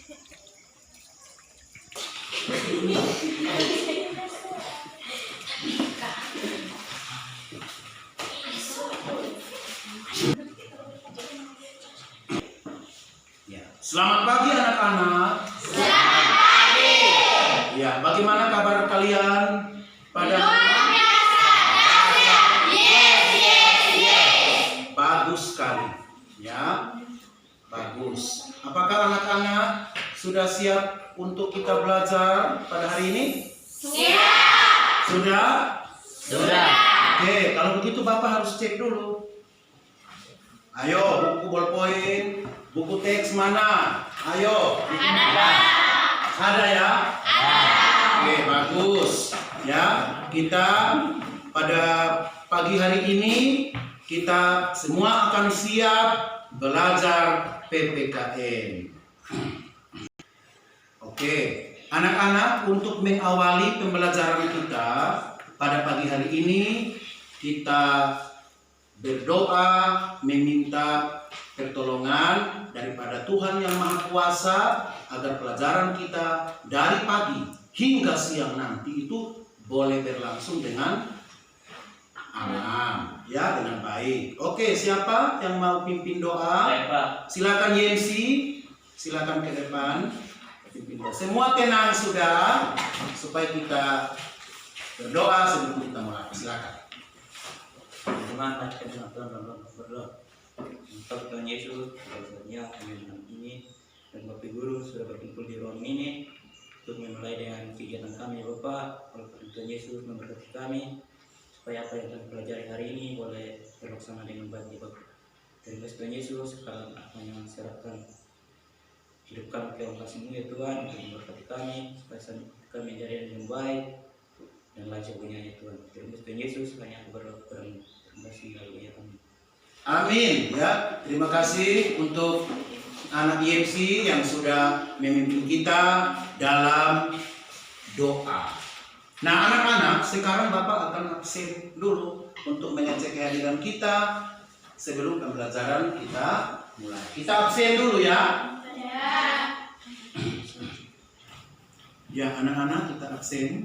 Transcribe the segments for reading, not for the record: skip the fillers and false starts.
Selamat pagi anak-anak. Selamat pagi. Ya, bagaimana kabar kalian pada Luar biasa. Yes. Bagus sekali. Ya. Bagus. Apakah anak-anak sudah siap untuk kita belajar pada hari ini? Siap. Sudah? Sudah. Oke, kalau begitu Bapak harus cek dulu. Ayo, buku ballpoint, buku teks mana? Ayo. Ada, Pak. Ada ya? Ada. Oke, bagus. Ya, kita pada pagi hari ini kita semua akan siap belajar PPKN. Oke, anak-anak, untuk mengawali pembelajaran kita pada pagi hari ini kita berdoa meminta pertolongan daripada Tuhan Yang Maha Kuasa agar pelajaran kita dari pagi hingga siang nanti itu boleh berlangsung dengan aman, ya, dengan baik. Oke, siapa yang mau pimpin doa? Baik, Pak. Silakan Yensi, silakan ke depan. Pimpin doa. Semua tenang sudah, supaya kita berdoa sebelum kita mulai. Silakan. Tuhan, baca dengan Tuhan dan berdoa. Untuk Tuhan Yesus, bahwasanya malam ini dan Bapak Guru sudah berkumpul di ruang ini untuk memulai dengan kegiatan kami, Bapak. Oleh Tuhan Yesus memberkati kami supaya apa yang kami pelajari hari ini boleh terlaksana dengan baik, Bapak. Terima kasih Tuhan Yesus, sekarang apa yang serahkan hidup kami ke dalam kasih-Mu ya Tuhan, untuk memberkati kami supaya kami menjadi yang baik dan lancar punya ya Tuhan. Terima kasih Tuhan Yesus, hanya aku berdoa. Terima kasih, haleluya, amin. Amin, ya. Terima kasih untuk anak IMC yang sudah memimpin kita dalam doa. Nah, anak-anak, sekarang Bapak akan absen dulu untuk mengecek kehadiran kita sebelum pembelajaran kita mulai. Kita absen dulu ya. Ya, anak-anak, kita absen.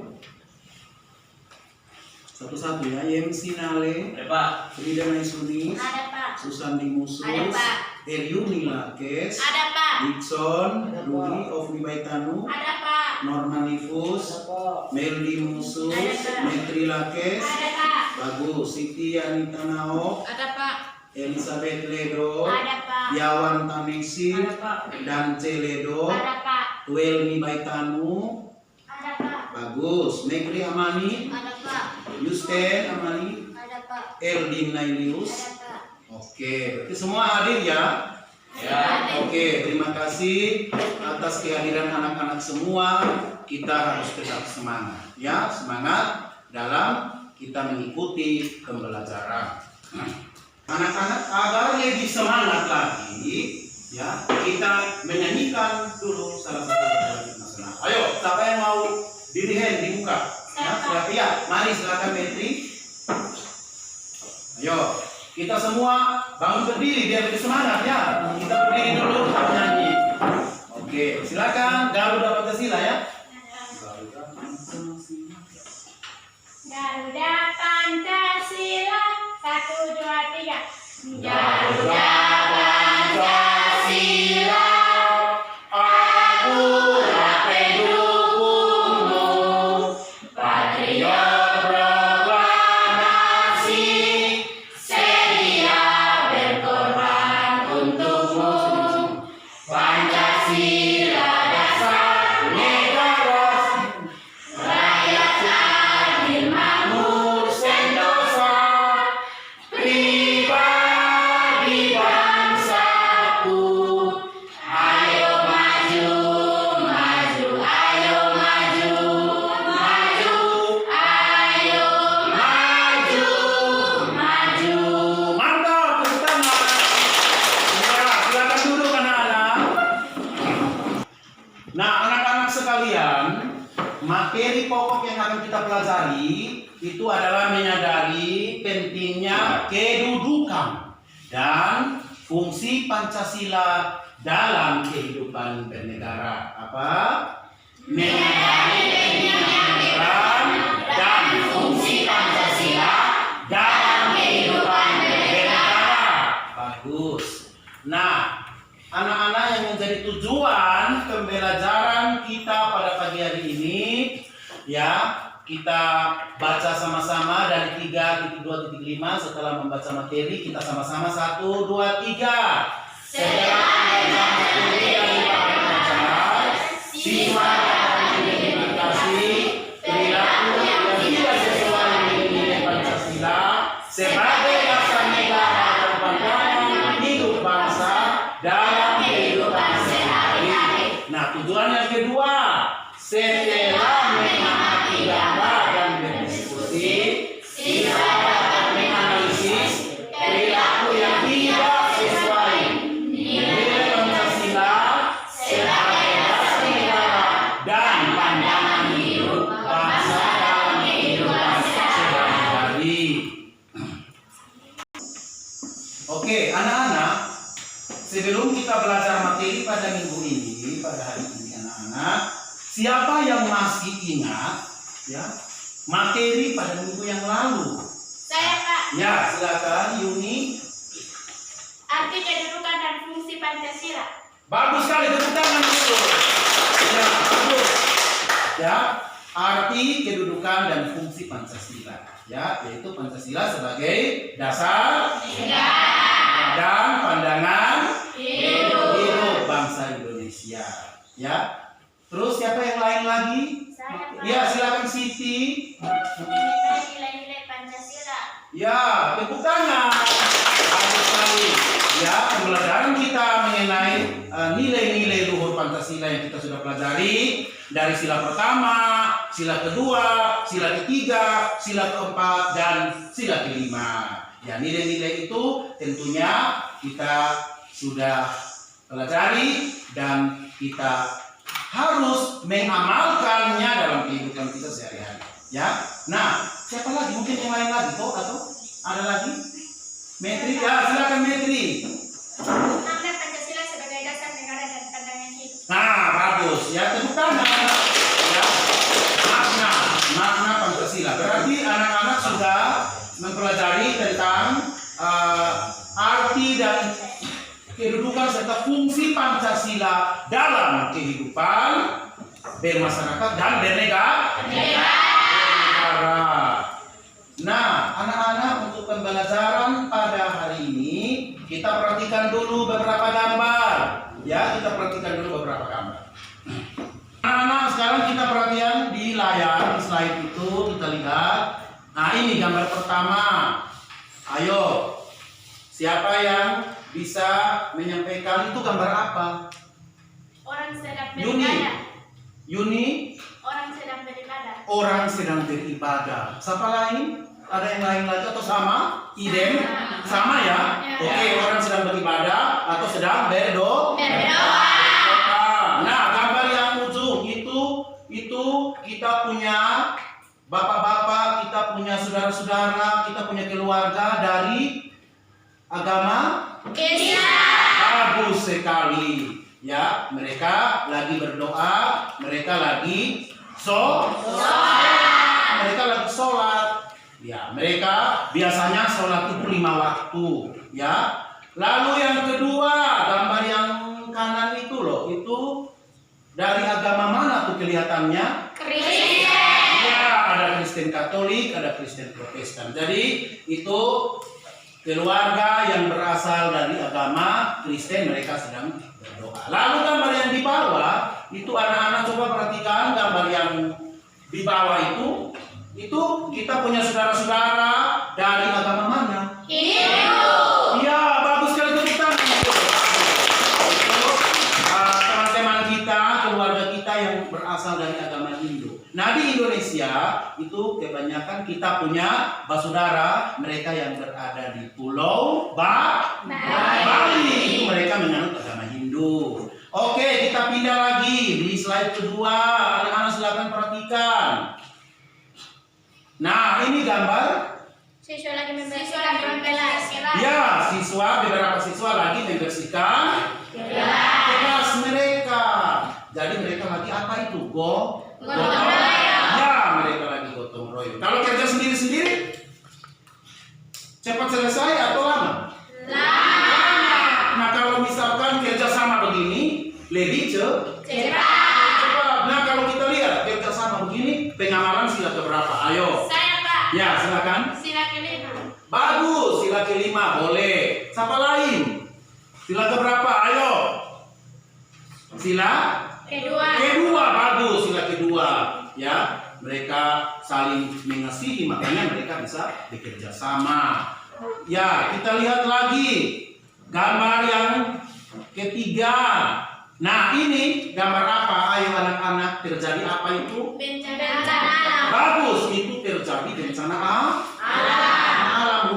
Satu-satu ya. IMC Nale, Ada Pak. Frida Naisunis, Ada, Pak. Susandi Musus, Ada, Pak. Eliuni Lakes, Ada, Pak. Dixon, Rudi Ofni Baitanu, Ada, Pak. Norman Nifus, Meldi Musus, Ada, Pak. Metri Lakes, Ada, Pak. bagus. Siti Anita Nao, Ada, Pak. Elizabeth Ledo, Ada, Pak. Yawan Tamesi, Ada, Pak. Dance Ledo, Ada, Pak. Tuelmi Baitanu, Ada, Pak. bagus. Negeri Amani, Ada, Pak. Yusten Amani, Ada, Pak. Eldin Nailius. Ada, Pak. Oke, berarti semua hadir ya? Ya. Oke, terima kasih atas kehadiran anak-anak semua. Kita harus tetap semangat, ya, semangat dalam kita mengikuti pembelajaran. Anak-anak, agar lebih semangat lagi, ya, kita menyanyikan dulu salah satu lagu nasional. Ayo, siapa yang mau diri hand dibuka? Ya, silakan. Ya, mari silakan Metri. Ayo, kita semua bangun berdiri biar lebih semangat ya. Kita berdiri dulu, kita menyanyi. Oke, silakan. Garuda Pancasila ya. Garuda Pancasila 1, 2, 3. Garuda Pancasila, aku pendukungmu, patriot proklamasi, sedia berkorban untukmu. Pancasila dasar negara, rakyat adil makmur sentosa, pribadi bangsaku. Ayo maju, maju, ayo maju, maju, ayo maju, maju. Mantap, tepuk tangan. Ya, silakan duduk anak-anak. Nah, anak-anak sekalian, materi pokok yang akan kita pelajari itu adalah menyadari pentingnya kedudukan dan fungsi Pancasila dalam kehidupan bernegara. Apa? Mengenai peran dan fungsi Pancasila dalam kehidupan bernegara. Bagus. Nah, anak-anak yang menjadi tujuan pembelajaran kita pada pagi hari ini, ya, kita baca sama-sama dari 3.2.5. Setelah membaca materi, kita sama-sama 1, 2, 3. Setelah membaca materi yang dipelajari, siswa dapat mengidentifikasi perilaku yang tidak sesuai dengan nilai Pancasila sebagai dasar negara dan pandangan hidup bangsa dalam kehidupan sehari-hari. Nah, tujuan yang kedua, setelah mengamati gambar dan berdiskusi, siswa dapat menganalisis perilaku yang tidak sesuai nilai Pancasila sebagai dasar negara dan pandangan hidup bangsa dalam kehidupan sehari-hari. Oke, anak-anak, sebelum kita belajar materi pada minggu ini, pada hari ini, anak-anak, siapa yang masih ingat, ya, materi pada minggu yang lalu? Saya, Pak. Ya, silakan Yuni. Arti kedudukan dan fungsi Pancasila. Bagus sekali, tepuk tangan dulu. Ya, bagus. Ya, arti kedudukan dan fungsi Pancasila. Ya, yaitu Pancasila sebagai dasar dan pandangan hidup bangsa Indonesia. Ya. Terus siapa yang lain lagi? Saya, Pak. Ya, silakan Siti. Menilai nilai-nilai Pancasila. Ya, tepuk tangan. Bagus sekali. Ya, pembelajaran kita mengenai nilai-nilai luhur Pancasila yang kita sudah pelajari dari sila pertama, sila kedua, sila ketiga, sila keempat, dan sila kelima. Ya, nilai-nilai itu tentunya kita sudah pelajari dan kita harus mengamalkannya dalam kehidupan kita sehari-hari. Ya, nah, siapa lagi? Mungkin yang lain lagi, toh? Atau ada lagi? Metri, ya, silakan Metri. Makna Pancasila sebagai dasar negara dan pandangan hidup. Nah, bagus. Ya, tepuk tangan. Ya, makna Pancasila. Berarti anak-anak sudah mempelajari tentang arti dan kedudukan serta fungsi Pancasila dalam kehidupan bermasyarakat dan bernegara. Nah, anak-anak, untuk pembelajaran pada hari ini kita perhatikan dulu beberapa gambar. Ya, kita perhatikan dulu beberapa gambar. Anak-anak, sekarang kita perhatian di layar, di slide itu kita lihat. Nah, ini gambar pertama. Ayo, siapa yang bisa menyampaikan itu gambar apa? Orang sedang Yuni. beribadah. Yuni, Orang sedang beribadah. orang sedang beribadah. Siapa lain? Ada yang lain lagi atau sama? Idem? Sama ya? Oke, orang sedang beribadah atau sedang berdoa. Nah, gambar yang ujung itu kita punya bapak-bapak, kita punya saudara-saudara, kita punya keluarga dari agama bagus sekali. Ya, mereka lagi berdoa, mereka lagi mereka lagi sholat. Ya, mereka biasanya sholat itu 5 waktu. Ya. Lalu yang kedua, gambar yang kanan itu loh, itu dari agama mana tuh kelihatannya? Kristen. Ya, ada Kristen Katolik, ada Kristen Protestan. Jadi itu keluarga yang berasal dari agama Kristen, mereka sedang berdoa. Lalu gambar yang di bawah itu, anak-anak coba perhatikan gambar yang di bawah itu kita punya saudara-saudara dari agama mana? Hindu. Iya, bagus sekali, tepuk tangan. Teman-teman kita, keluarga kita yang berasal dari agama Hindu. Nah, di Indonesia itu kebanyakan kita punya saudara mereka yang berada di Pulau Bali. Itu mereka menganut agama Hindu. Oke, kita pindah lagi di slide kedua. Anak-anak silakan perhatikan. Nah, ini gambar. Siswa lagi membersihkan ruang kelas. Ya, beberapa siswa lagi membersihkan apa itu? Gotong royong. Ya, mereka lagi gotong royong. Kalau kerja sendiri-sendiri, cepat selesai atau lama? Lama. Nah, kalau misalkan kerja sama begini, lebih cepat. Nah, kalau kita lihat kerja sama begini, pengamalan sila keberapa? Ayo. Saya Pak. Ya, silakan. Sila kelima. Bagus, sila kelima boleh. Siapa lain? Sila keberapa? Ayo. Sila kedua, bagus. Sila kedua, ya. Mereka saling mengasihi, makanya mereka bisa bekerja sama. Ya, kita lihat lagi gambar yang ketiga. Nah, ini gambar apa? Ayo anak-anak, terjadi apa itu? Bencana alam. Bagus, itu terjadi bencana alam,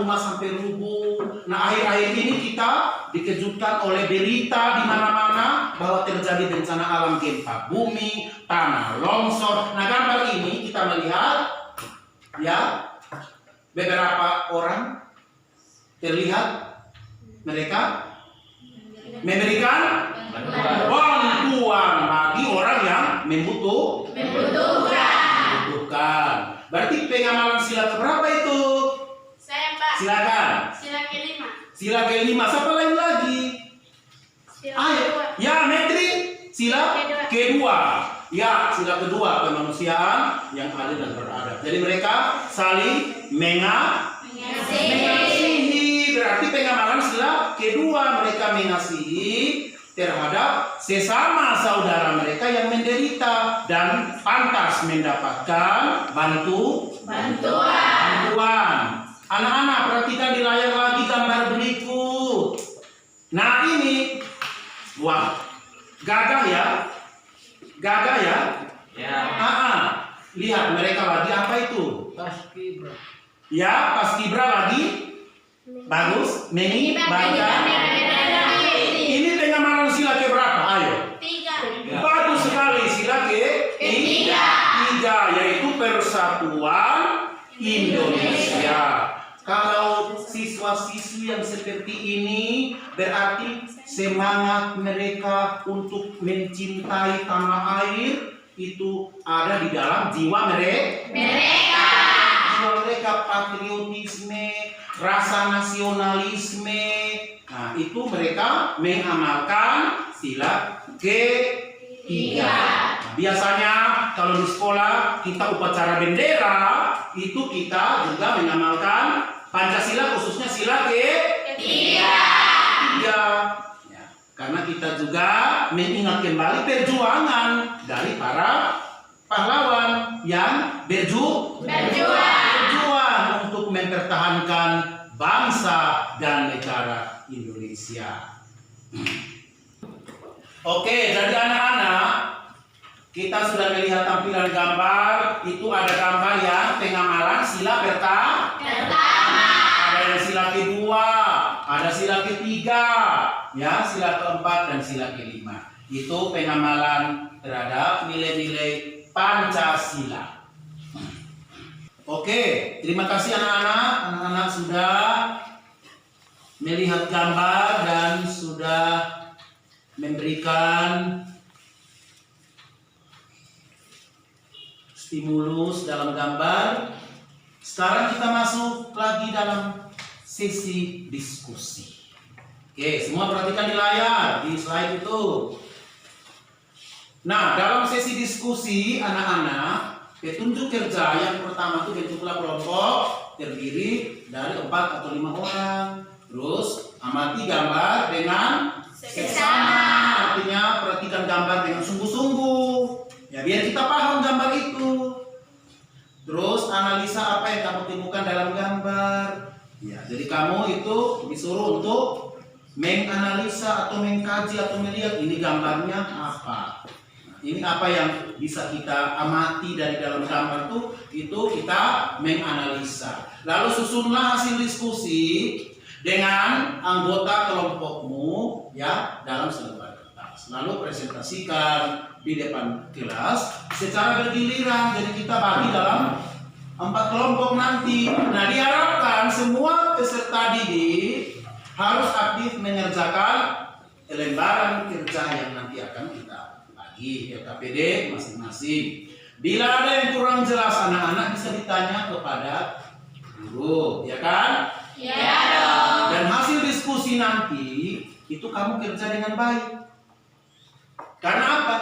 rumah sampai rubuh. Nah, akhir-akhir ini kita dikejutkan oleh berita di mana-mana bahwa terjadi bencana alam, gempa bumi, tanah longsor. Nah, gambar ini kita melihat ya beberapa orang terlihat mereka memberikan bantuan bagi orang yang membutuhkan. Berarti pengamalan sila keberapa itu? Saya Pak. Silakan. Sila kelima. Sila kelima. Siapa lain lagi? Sila Ayo. kedua. Ya, Metri. Sila kedua. Ya, sila kedua, kemanusiaan yang adil dan beradab. Jadi mereka saling mengasihi. Berarti pengamalan sila kedua, mereka mengasihi terhadap sesama saudara mereka yang menderita dan pantas mendapatkan bantuan. Anak-anak, perhatikan di layar lagi gambar berikut. Nah, ini wah, gagah ya. Lihat mereka lagi apa itu? Paskibra. Ya, paskibra lagi. Bagus. Mengibarkan. Ini pengamalan sila keberapa? Ayo. 3. Bagus sekali, sila ketiga, yaitu Persatuan Indonesia. Kalau siswa-siswi yang seperti ini berarti semangat mereka untuk mencintai tanah air itu ada di dalam jiwa mereka. Jiwa mereka patriotisme, rasa nasionalisme. Nah, itu mereka mengamalkan sila ketiga. Nah, biasanya kalau di sekolah kita upacara bendera, itu kita juga mengamalkan Pancasila, khususnya sila ketiga. Ya, karena kita juga mengingat kembali perjuangan dari para pahlawan yang berjuang untuk mempertahankan bangsa dan negara Indonesia. Oke, jadi anak-anak, kita sudah melihat tampilan gambar. Itu ada gambar yang pengamalan sila pertama, ada yang sila kedua, ada sila ketiga, ya, sila keempat dan sila kelima. Itu pengamalan terhadap nilai-nilai Pancasila. Oke, terima kasih anak-anak. Anak-anak sudah melihat gambar dan sudah memberikan stimulus dalam gambar. Sekarang kita masuk lagi dalam sesi diskusi. Oke, semua perhatikan di layar, di slide itu. Nah, dalam sesi diskusi anak-anak, petunjuk kerja yang pertama itu bentuklah kelompok terdiri dari 4 atau 5 orang. Terus amati gambar dengan sesama. Artinya perhatikan gambar dengan sungguh-sungguh. Ya, biar kita paham gambar itu. Terus analisa apa yang kamu temukan dalam gambar. Ya, jadi kamu itu disuruh untuk menganalisa atau mengkaji atau melihat ini gambarnya apa. Ini apa yang bisa kita amati dari dalam gambar itu kita menganalisa. Lalu susunlah hasil diskusi dengan anggota kelompokmu ya dalam selembar kertas. Lalu presentasikan di depan kelas secara bergiliran. Jadi kita bagi dalam 4 kelompok nanti. Nah, diharapkan semua peserta didik harus aktif mengerjakan lembaran kerja yang nanti akan kita bagi. bagi LKPD masing-masing. Bila ada yang kurang jelas anak-anak bisa ditanya kepada guru, ya kan? Iya dong. Dan hasil diskusi nanti itu kamu kerja dengan baik. Karena apa?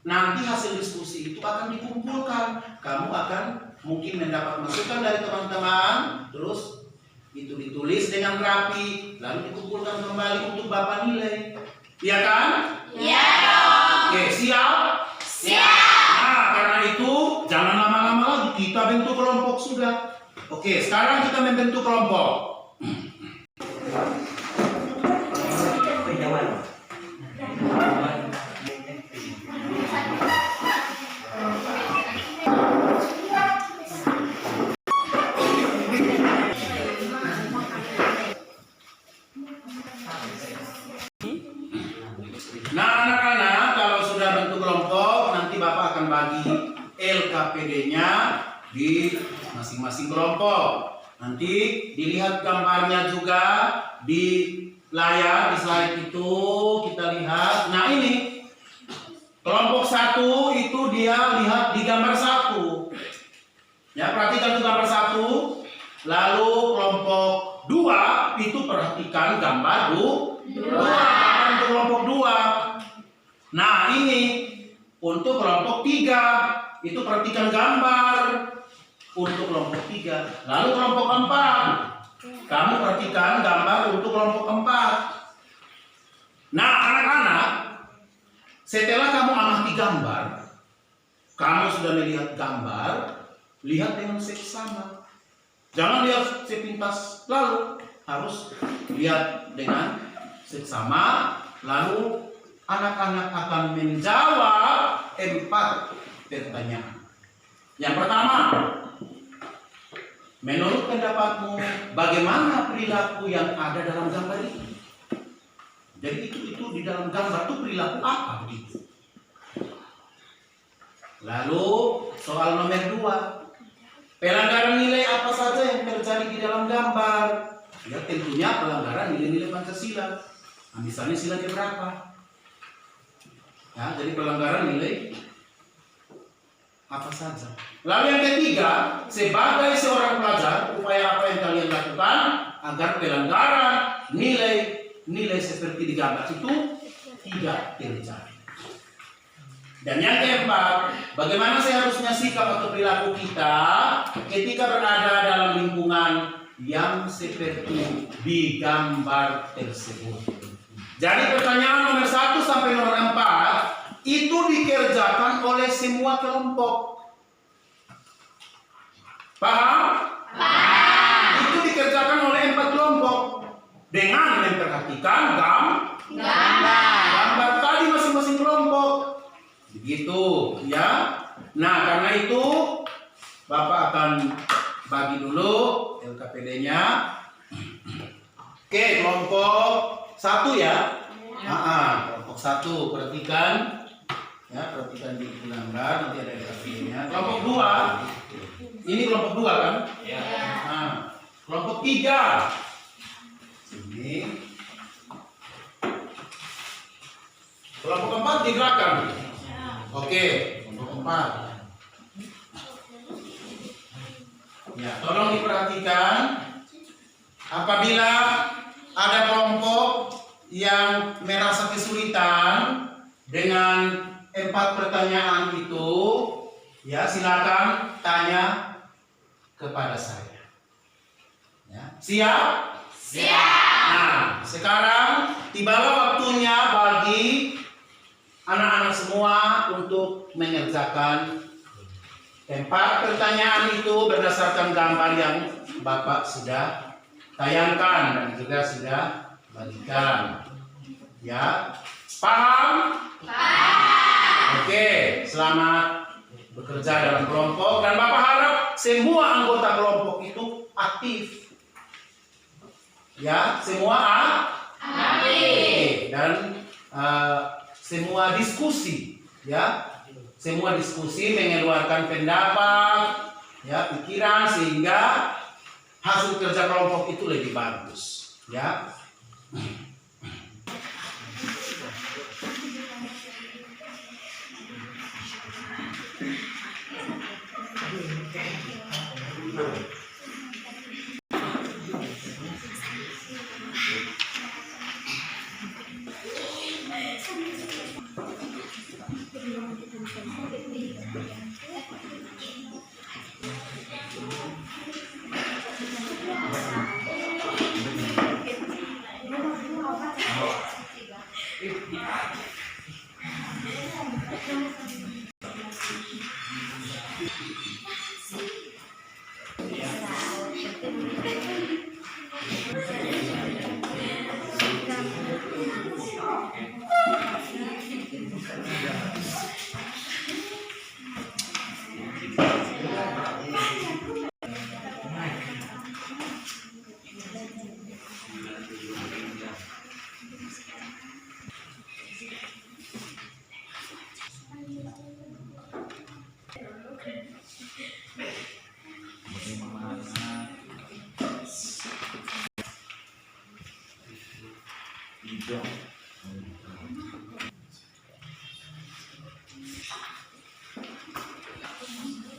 Nanti hasil diskusi itu akan dikumpulkan. Kamu akan mungkin mendapat masukan dari teman-teman, terus itu ditulis dengan rapi, lalu dikumpulkan kembali untuk Bapak nilai. Iya kan? Iya dong. Oke, siap? Siap. Nah, karena itu jangan lama-lama lagi, kita bentuk kelompok sudah. Oke, sekarang kita membentuk kelompok. Nah, anak-anak, kalau sudah bentuk kelompok, nanti Bapak akan bagi LKPD-nya di masing-masing kelompok. Nanti dilihat gambarnya juga di layar, di slide itu kita lihat. Nah, ini kelompok 1 itu dia lihat di gambar 1. Ya, perhatikan tuh gambar 1. Lalu kelompok 2 itu perhatikan gambar 2. Kelompok 2. Nah, ini untuk kelompok 3 itu perhatikan gambar untuk kelompok 3. Lalu kelompok 4 kamu perhatikan gambar untuk kelompok 4. Nah, anak-anak, setelah kamu amati gambar, kamu sudah melihat gambar, lihat dengan seksama. Jangan lihat sepintas, lalu harus lihat dengan seksama. Lalu anak-anak akan menjawab 4 pertanyaan. Yang pertama, menurut pendapatmu bagaimana perilaku yang ada dalam gambar ini? Jadi itu di dalam gambar itu perilaku apa begitu? Lalu soal nomor 2, pelanggaran nilai apa saja yang terjadi di dalam gambar? Ya, tentunya pelanggaran nilai-nilai Pancasila. Nah, misalnya sila berapa? Ya, jadi pelanggaran nilai apa saja. Lalu yang ketiga, sebagai seorang pelajar, upaya apa yang kalian lakukan agar pelanggaran nilai seperti di gambar itu tidak terjadi. Dan yang keempat, bagaimana seharusnya sikap atau perilaku kita ketika berada dalam lingkungan yang seperti di gambar tersebut. Jadi pertanyaan nomor 1 sampai nomor 4 itu dikerjakan oleh semua kelompok. Paham? Paham. Itu dikerjakan oleh 4 kelompok dengan memperhatikan gambar tadi masing-masing kelompok. Begitu, ya. Nah, karena itu Bapak akan bagi dulu LKPD-nya. Oke, kelompok 1 ya. Kelompok 1 perhatikan. Ya, perhatikan di gambar nanti ada LKPD-nya. Kelompok 2. Ini kelompok 2 kan? Ya. Nah, kelompok 3. Sini. Kelompok 4 digerakkan. Oke, kelompok 4. Ya, tolong diperhatikan. Apabila ada kelompok yang merasa kesulitan dengan 4 pertanyaan itu, ya silakan tanya kepada saya. Ya, siap? Siap. Nah, sekarang tibalah waktunya bagi anak-anak semua untuk mengerjakan 4 pertanyaan itu berdasarkan gambar yang Bapak sudah tayangkan dan juga sudah bagikan. Ya, paham? Paham. Oke, selamat bekerja dalam kelompok dan Bapak harap semua anggota kelompok itu aktif. Ya, semua Aktif. dan semua diskusi, ya. Semua diskusi mengeluarkan pendapat, ya, pikiran sehingga hasil kerja kelompok itu lebih bagus, ya.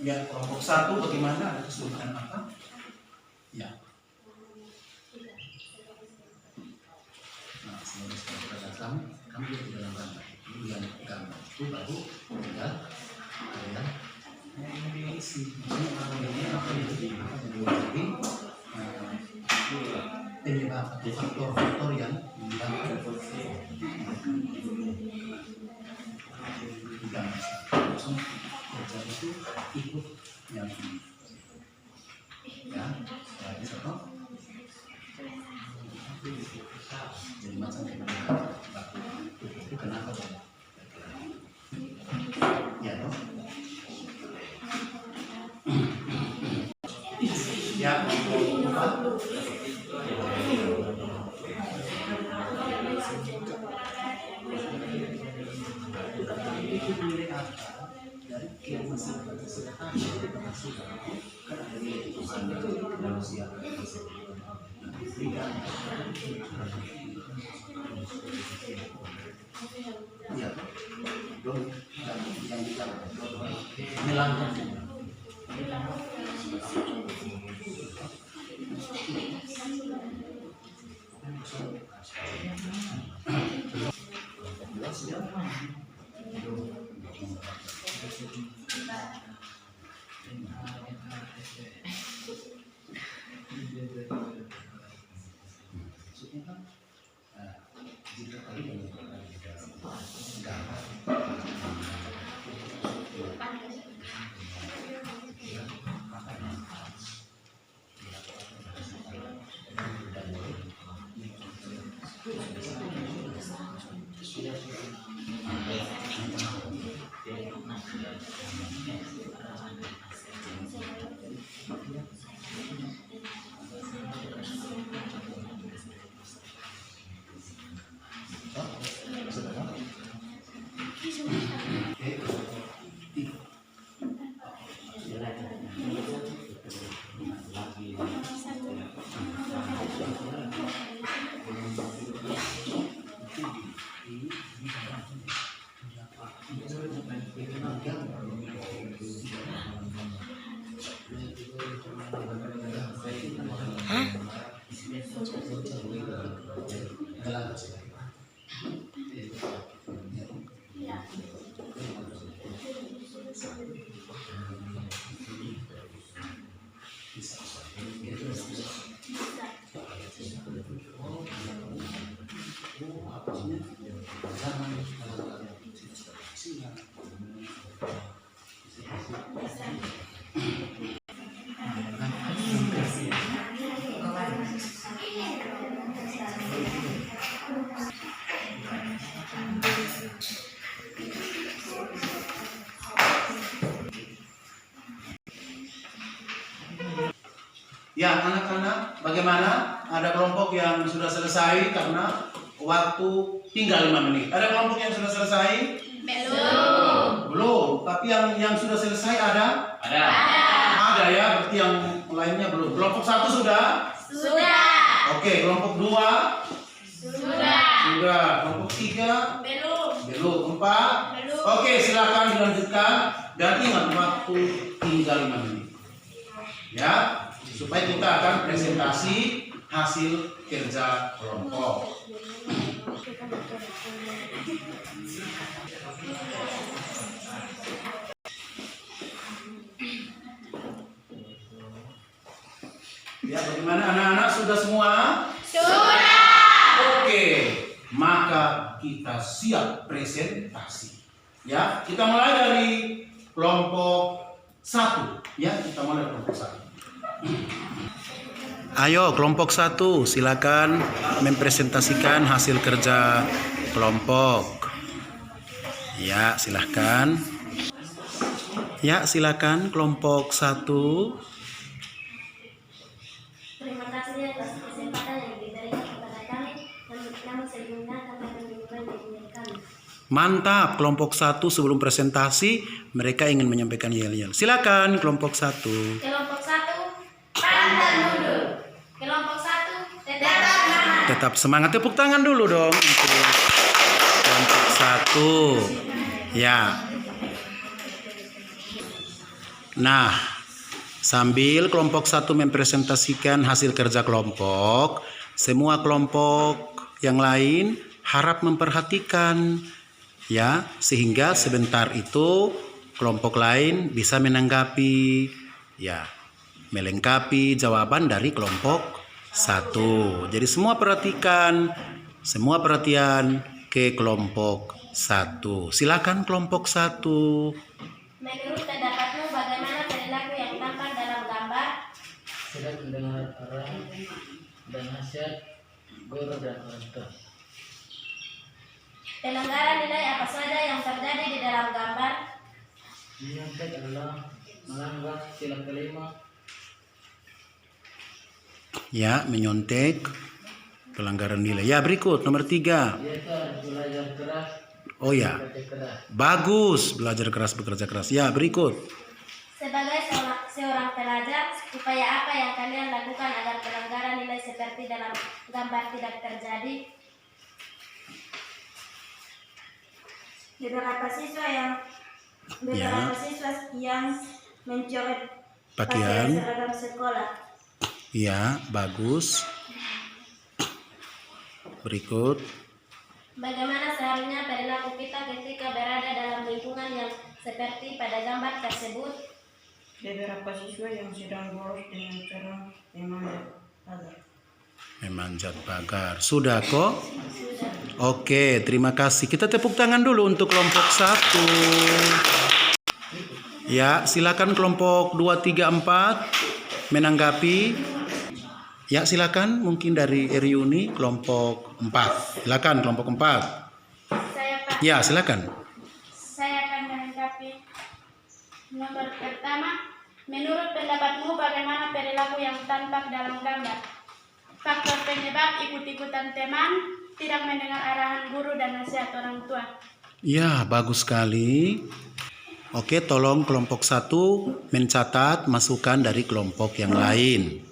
Ya, kelompok 1 bagaimana, ada kesulitan apa? Ya. Nah, sebagai kita datang, kami di dalam gambar. Ini yang gambar itu baru tinggal kalian ini isi. Maksudnya ini apa jadi penyebab atau faktor-faktor yang menyebabkan langsung kerja itu ikut yang ini ya, lagi satu jadi macam itu kenapa dong ya dong ya itu nilai apa dari kemasih kesehatan masih karena dari Tuhan manusia ya dong yang kita melanggar Ya, anak-anak, bagaimana? Ada kelompok yang sudah selesai karena waktu tinggal 5 menit. Ada kelompok yang sudah selesai? Belum. Belum. Tapi yang sudah selesai ada? Ada. Ada ya, berarti yang lainnya belum. Kelompok 1 sudah? Sudah. Oke, kelompok 2? Sudah. Sudah. Kelompok 3? Belum. Belum. 4? Belum. Oke, silakan dilanjutkan. Dan ingat waktu tinggal 5 menit. Ya, supaya kita akan presentasi hasil kerja kelompok. Ya, bagaimana anak-anak, sudah semua? Sudah. Oke, maka kita siap presentasi. Ya, kita mulai dari kelompok 1. Ya, kita mulai dari kelompok 1. Ayo kelompok 1, silakan mempresentasikan hasil kerja kelompok. Ya, silakan. Ya, silakan kelompok 1. Terima kasih atas kesempatan yang diberikan kepada kami. Namun sebelumnya kami akan memulai dari kami. Mantap, kelompok 1 sebelum presentasi mereka ingin menyampaikan yel-yel. Silakan kelompok 1. Kelompok 1, pantang mundur. Kelompok 1, tetap semangat. Tetap semangat, tepuk tangan dulu dong untuk kelompok 1. Ya. Nah, sambil kelompok 1 mempresentasikan hasil kerja kelompok, semua kelompok yang lain harap memperhatikan ya, sehingga sebentar itu kelompok lain bisa menanggapi ya, melengkapi jawaban dari kelompok 1. Jadi semua perhatikan, semua perhatian ke kelompok 1. Silakan kelompok 1. Menurut pendapatmu bagaimana perilaku yang tampak dalam gambar? Tidak mendengar arahan dan nasihat guru dan orang tua. Pelanggaran nilai apa saja yang terjadi di dalam gambar? Menyontek adalah melanggar sila kelima. Ya, menyontek, pelanggaran nilai. Ya, berikut nomor 3. Yaitu belajar keras, Oh ya, bekerja keras. bagus, belajar keras, bekerja keras. Ya, berikut. Sebagai seorang pelajar, upaya apa yang kalian lakukan agar pelanggaran nilai seperti dalam gambar tidak terjadi? Beberapa siswa yang mencoret Pakaian. seragam sekolah. Ya, bagus. Berikut. Bagaimana seharusnya perilaku kita ketika berada dalam lingkungan yang seperti pada gambar tersebut? Beberapa siswa yang sedang bolos dengan cara memanjat pagar. Memanjat pagar. Sudah kok? Oke, terima kasih. Kita tepuk tangan dulu untuk kelompok 1. Ya, silakan kelompok 2, 3, 4 menanggapi. Ya, silakan mungkin dari Eriuni kelompok 4. Silakan kelompok 4. Saya Pak. Ya, silakan. Saya akan menanggapi. Nomor pertama, menurut pendapatmu bagaimana perilaku yang tampak dalam gambar? Faktor penyebab ikut-ikutan teman, tidak mendengar arahan guru dan nasihat orang tua. Ya, bagus sekali. Oke, tolong kelompok 1 mencatat masukan dari kelompok yang lain.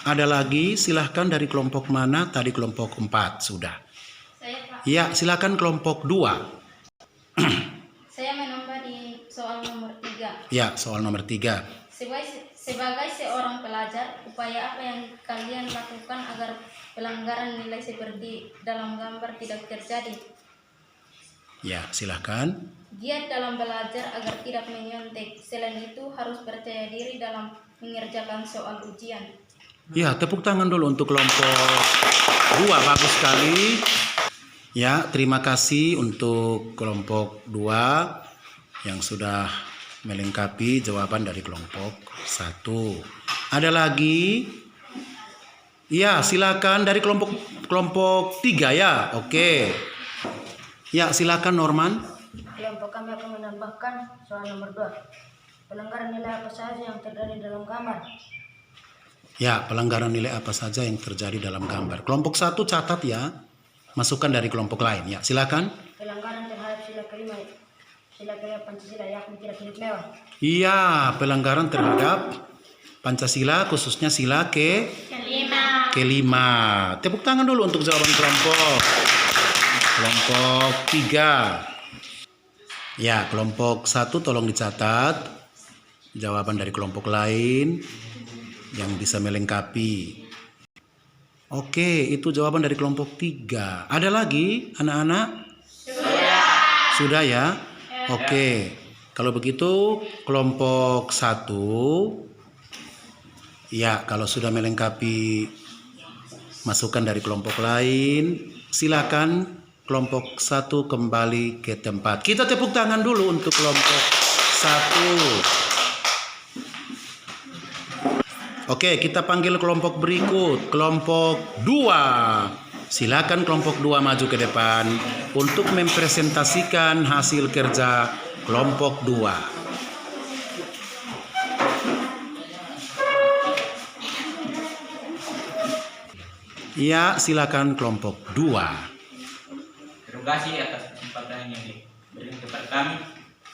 Ada lagi, silahkan dari kelompok mana? Tadi kelompok 4 sudah. Saya Pak. Ya, silakan kelompok 2. Saya menambah di soal nomor 3. Ya, soal nomor 3. Sebagai seorang pelajar, upaya apa yang kalian lakukan agar pelanggaran nilai seperti dalam gambar tidak terjadi? Ya, silahkan. Giat dalam belajar agar tidak menyontek. Selain itu harus percaya diri dalam mengerjakan soal ujian. Ya, tepuk tangan dulu untuk kelompok 2. Bagus sekali. Ya, terima kasih untuk kelompok 2 yang sudah melengkapi jawaban dari kelompok 1. Ada lagi? Ya, silakan dari kelompok 3 ya. Oke. Ya, silakan Norman. Kelompok kami akan menambahkan soal nomor 2. Pelanggaran nilai apa saja yang terjadi dalam gambar? Ya, pelanggaran nilai apa saja yang terjadi dalam gambar. Kelompok 1 catat ya. Masukan dari kelompok lain. Ya, silakan. Pelanggaran terhadap sila kelima Pancasila, yakni tidak hidup mewah. Iya, pelanggaran terhadap Pancasila, khususnya sila kelima. Tepuk tangan dulu untuk jawaban kelompok 3. Ya, kelompok 1 tolong dicatat jawaban dari kelompok lain yang bisa melengkapi. Oke, itu jawaban dari kelompok 3. Ada lagi anak-anak? Sudah ya? Oke, kalau begitu kelompok 1 ya, kalau sudah melengkapi masukan dari kelompok lain, silakan kelompok 1 kembali ke tempat. Kita tepuk tangan dulu untuk kelompok 1. Oke, kita panggil kelompok berikut, kelompok 2. Silakan kelompok 2 maju ke depan untuk mempresentasikan hasil kerja kelompok 2. Ya, silakan kelompok 2. Terima kasih atas kesempatan yang diberikan kepada kami.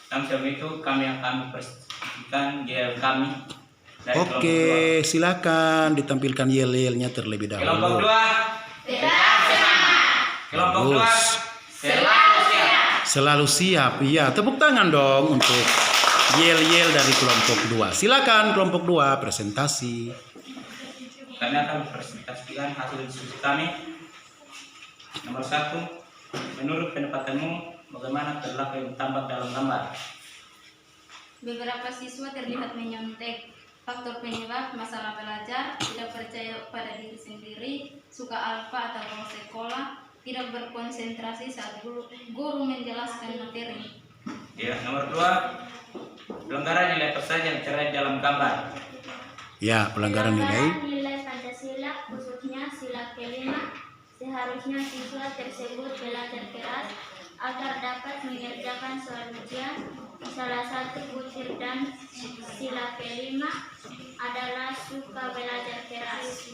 Langsung itu kami akan presentasikan yel kami dari kelompok 2. Silakan ditampilkan yel-yelnya terlebih dahulu. Kelompok 2 tetap semangat. Kelompok 2 Bagus. selalu siap. Selalu siap. Iya, tepuk tangan dong untuk yel-yel dari kelompok 2. Silakan kelompok 2 presentasi. Kami akan mempresentasikan hasil diskusi kami. Nomor 1, menurut pendapatmu bagaimana perilaku yang tampak dalam gambar? Beberapa siswa terlihat menyontek. Faktor penyebab masalah belajar, tidak percaya pada diri sendiri, suka alfa atau bolos sekolah, tidak berkonsentrasi saat guru menjelaskan materi. Ya, nomor 2, pelanggaran nilai apa saja yang terlihat dalam gambar? Ya, pelanggaran nilai. Nilai Pancasila, khususnya sila kelima, seharusnya siswa tersebut belajar keras agar dapat mengerjakan soal ujian. Salah satu butir dan sila kelima adalah suka belajar keras.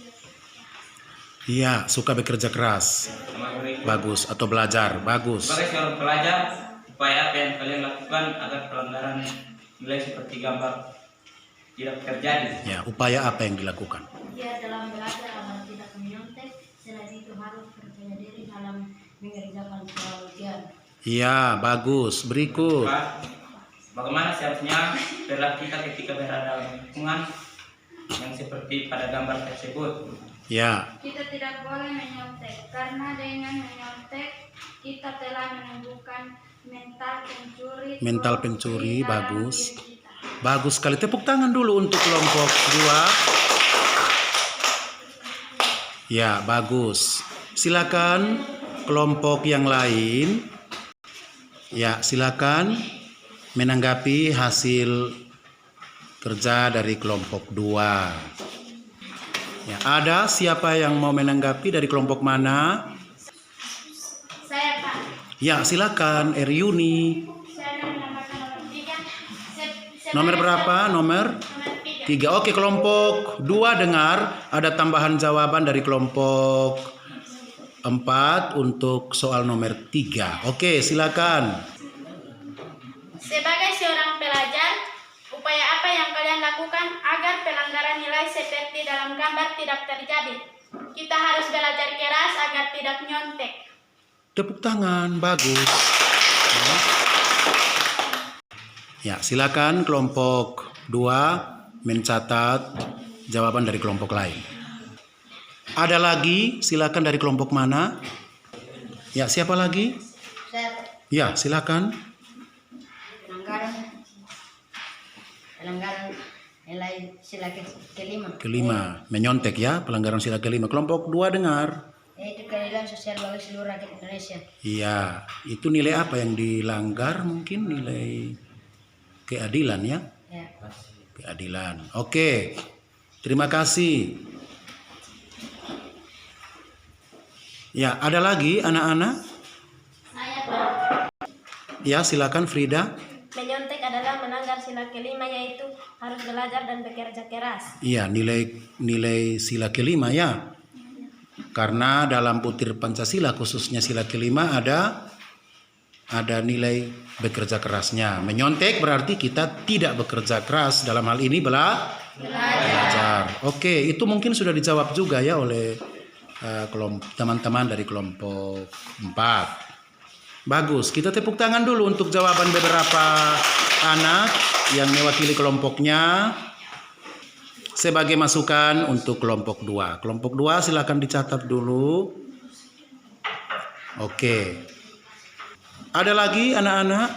Iya, suka bekerja keras. Nomor berikut. Bagus, atau belajar. Bagus. Sebagai seorang pelajar, upaya apa yang kalian lakukan agar pelanggaran nilai seperti gambar tidak terjadi? Ya, upaya apa yang dilakukan? Dia dalam belajar agar tidak menyontek, selain itu harus percaya diri dalam mengerjakan soal ujian. Iya, bagus. Berikut. Pak, bagaimana seharusnya perilaku kita ketika berada dalam lingkungan yang seperti pada gambar tersebut? Ya, Kita tidak boleh menyontek, karena dengan menyontek kita telah menumbuhkan mental pencuri dalam bagus. diri kita. Bagus sekali. Tepuk tangan dulu untuk kelompok 2. Ya, bagus. Silakan kelompok yang lain. Ya, silakan menanggapi hasil kerja dari kelompok 2. Ya, ada siapa yang mau menanggapi dari kelompok mana? Saya Pak, Ya, silakan Eryuni. saya akan menambahkan nomor 3. Nomor berapa? Nomor 3. Oke, kelompok 2 dengar ada tambahan jawaban dari kelompok 4 untuk soal nomor 3. Oke, silakan. Sebagai seorang pelajar, upaya apa yang kalian lakukan agar pelanggaran nilai seperti dalam gambar tidak terjadi? Kita harus belajar keras agar tidak nyontek. Tepuk tangan, bagus. Ya, silakan kelompok 2 mencatat jawaban dari kelompok lain. Ada lagi? Silakan dari kelompok mana? Ya, siapa lagi? Saya Ya, silakan. pelanggaran nilai sila kelima. Kelima, menyontek ya, pelanggaran sila kelima. Kelompok 2 dengar. Yaitu keadilan sosial bagi seluruh rakyat Indonesia. Iya, itu nilai apa yang dilanggar? Mungkin nilai keadilan ya? Ya. Keadilan. Oke, terima kasih. Ya, ada lagi anak-anak? Saya Pak. Ya, silakan Frida. Menyontek adalah melanggar sila kelima, yaitu harus belajar dan bekerja keras. Iya, nilai sila kelima ya. Karena dalam butir Pancasila khususnya sila kelima ada nilai bekerja kerasnya. Menyontek berarti kita tidak bekerja keras, dalam hal ini belajar. Oke, itu mungkin sudah dijawab juga ya oleh teman-teman dari kelompok 4. Bagus, kita tepuk tangan dulu untuk jawaban beberapa anak yang mewakili kelompoknya sebagai masukan untuk kelompok 2. Kelompok 2 silakan dicatat dulu. Oke. Ada lagi anak-anak?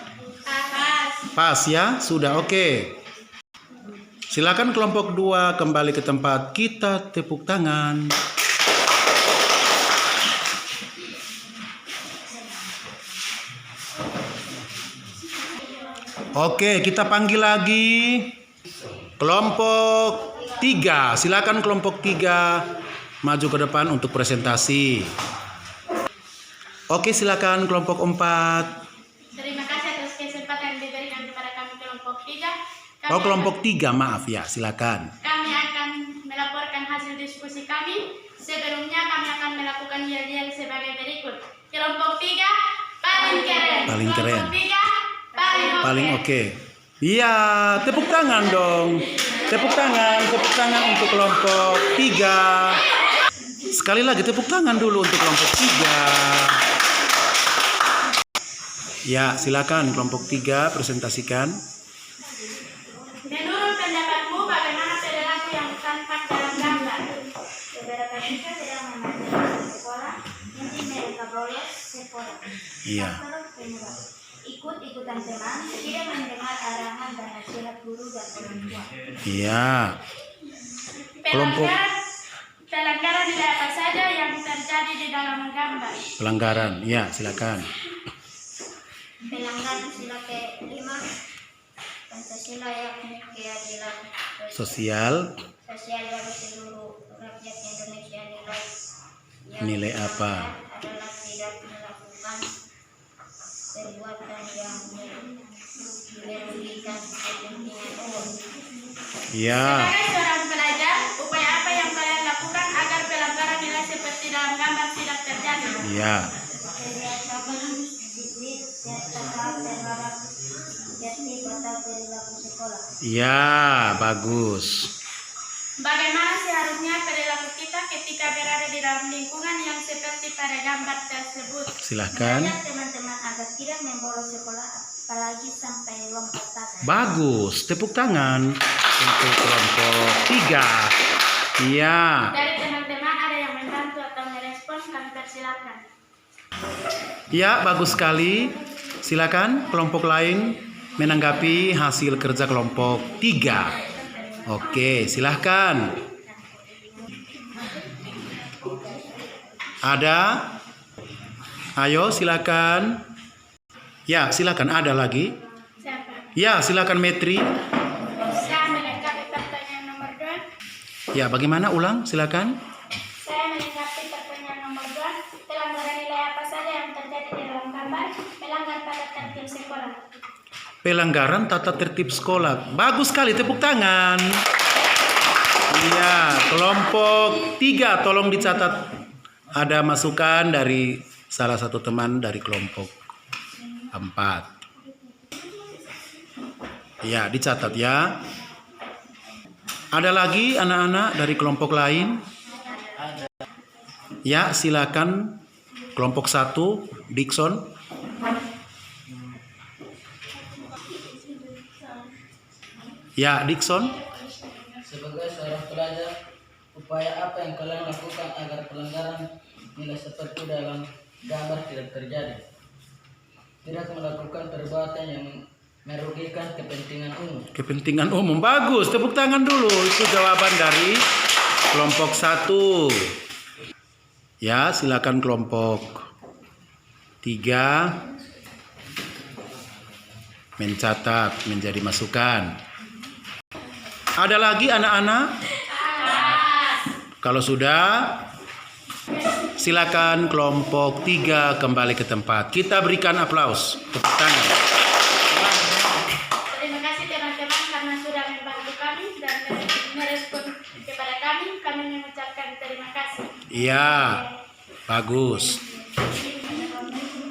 Pas ya, sudah oke. Silakan kelompok 2 kembali ke tempat, kita tepuk tangan. Oke, kita panggil lagi kelompok 3. Silakan kelompok 3 maju ke depan untuk presentasi. Oke, silakan kelompok 4. Terima kasih atas kesempatan yang diberikan kepada kami kelompok 3. Oh, kelompok 3, maaf ya, silakan. Kami akan melaporkan hasil diskusi kami. Sebelumnya kami akan melakukan yel-yel sebagai berikut. Kelompok 3 paling keren. Paling keren. Kelompok 3 paling Oke. Iya, tepuk tangan dong. Tepuk tangan untuk kelompok 3. Sekali lagi tepuk tangan dulu untuk kelompok 3. Ya, silakan kelompok 3 presentasikan. Menurut pendapatmu bagaimana perilaku yang tampak dalam gambar? Beberapa siswa sedang memasuki sekolah, mungkin mereka bolos sekolah. Iya. Faktor penyebab: ikut-ikutan teman, tidak mendengar arahan dan nasihat guru dan orang tua. Iya. Kelompok Pelanggaran nilai apa saja yang terjadi di dalam gambar? pelanggaran. Ya, silakan. Pelanggaran sila ke-5, Pancasila yakni keadilan Sosial sosial bagi seluruh rakyat Indonesia. nilai apa? Adalah tidak melakukan perbuatan yang merugikan kepentingan umum. Iya. Sebagai seorang pelajar, upaya apa yang kalian lakukan agar pelanggaran nilai seperti dalam gambar tidak terjadi? Iya. Kebiasaan disiplin serta taat terhadap tertib atau perilaku sekolah. Iya, bagus. Bagaimana seharusnya perilaku kita ketika berada di dalam lingkungan yang seperti pada gambar tersebut? Silakan. Mengajak teman-teman agar tidak membolos sekolah, apalagi sampai lompat pagar. Bagus. Tepuk tangan untuk kelompok 3. Iya. Dari teman-teman ada yang membantu atau merespons, kami persilakan. Ya, bagus sekali. Silakan kelompok lain menanggapi hasil kerja kelompok 3. Oke, silahkan. Ada? Ayo, silakan. Ya, silakan. Ada lagi? Siapa? Ya, silakan Metri. Saya melengkapi pertanyaan nomor 2. Ya, bagaimana? Ulang, silakan. Saya melengkapi pertanyaan nomor 2. Pelanggaran nilai apa saja yang terjadi di dalam gambar? Melanggar tata tertib sekolah. Pelanggaran tata tertib sekolah. Bagus sekali, tepuk tangan. Iya, kelompok 3 tolong dicatat. Ada masukan dari salah satu teman dari kelompok 4. Ya, dicatat ya. Ada lagi anak-anak dari kelompok lain? Ya, silakan. Kelompok 1, Dickson. Ya, Dickson. Sebagai seorang pelajar, upaya apa yang kalian lakukan agar pelanggaran nilai seperti dalam gambar tidak terjadi? Tidak melakukan perbuatan yang merugikan kepentingan umum. Kepentingan umum. Bagus, tepuk tangan dulu. Itu jawaban dari kelompok 1. Ya, silakan kelompok 3 mencatat menjadi masukan. Ada lagi anak-anak? Kalau sudah, silakan kelompok 3 kembali ke tempat. Kita berikan aplaus. Tepuk tangan. Terima kasih teman-teman karena sudah membantu kami dan merespon kepada kami. Kami mengucapkan terima kasih. Iya, bagus.